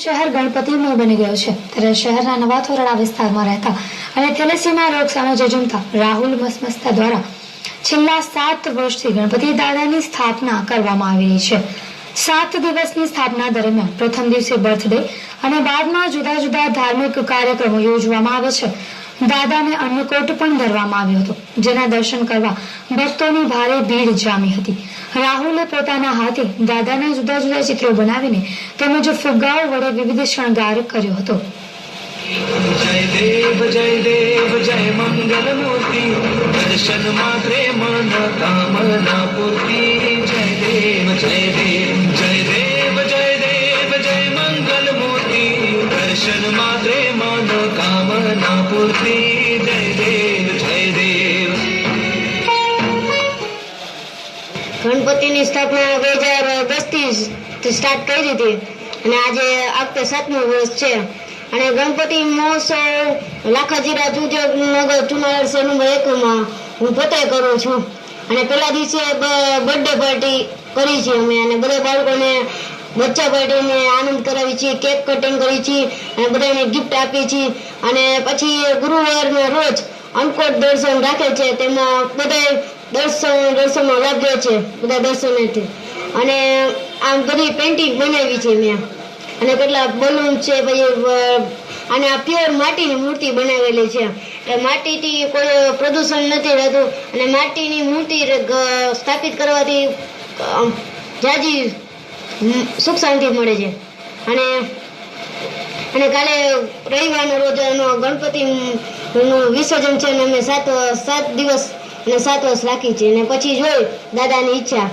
શહેર ગણપતિમય બની ગયું છે ત્યારે શહેરના નવા થોરડા વિસ્તારમાં રહેતા અને થેલેસીમિયા રોગ સામે ઝઝૂમતા રાહુલ મસમસ્તા દ્વારા છેલ્લા 7 વર્ષથી ગણપતિ દાદાની સ્થાપના કરવામાં આવી રહી છે। 7 દિવસની સ્થાપના દરમિયાન પ્રથમ દિવસે બર્થડે અને બાદમાં જુદા જુદા ધાર્મિક કાર્યક્રમો યોજવામાં આવે છે। દાદાને અન્નકોટ પણ ધરવામાં આવ્યો હતો, જેના દર્શન કરવા ભક્તોની ભારે ભીડ જામી હતી। રાહુલે પોતાના હાથે દાદાના જુદા જુદા ચિત્રો બનાવીને તેમજ ફુગ્ગાઓ વડે વિવિધ શણગાર કર્યો હતો। जय देव जय मंगल मूर्ति दर्शन मात्रे मन कामना पूर्ति। जय देव जय देव जय देव जय देव जय मंगल मूर्ति दर्शन मात्रे मन कामना पूर्ति। जय देव जय देव। ગણપતિની સ્થાપના 2010 થી સ્ટાર્ટ કરી હતી અને આજે આખતે 7મું વર્ષ છે અને ગણપતિ મહોત્સવ લાખાજીરા નગર ચુનાર શહેર નંબર 1માં હું પોતે કરું છું અને પહેલા દિવસે બર્થડે પાર્ટી કરી છે અમે અને બધા બાળકોને બચ્ચા પાર્ટીને આનંદ કરાવી છીએ, કેક કટિંગ કરી છીએ અને બધાને ગિફ્ટ આપી છીએ અને પછી ગુરુવારના રોજ અન્નકોટ દર્શન રાખે છે, તેમાં બધા દર્શનમાં લાગે છે બધા દર્શનેથી અને આમ બધી પેઇન્ટિંગ બનાવી છે મેં અને કેટલા બલૂન છે પછી અને આ પ્યોર માટીની મૂર્તિ બનાવેલી છે। એ માટીથી કોઈ પ્રદૂષણ નથી રહેતું અને માટીની મૂર્તિ સ્થાપિત કરવાથી જાજી સુખ શાંતિ મળે છે અને કાલે રવિવારના રોજ ગણપતિનું વિસર્જન છે અને અમે 7 દિવસ અને 7 વર્ષ રાખી છે અને પછી જોઈ દાદાની ઈચ્છા।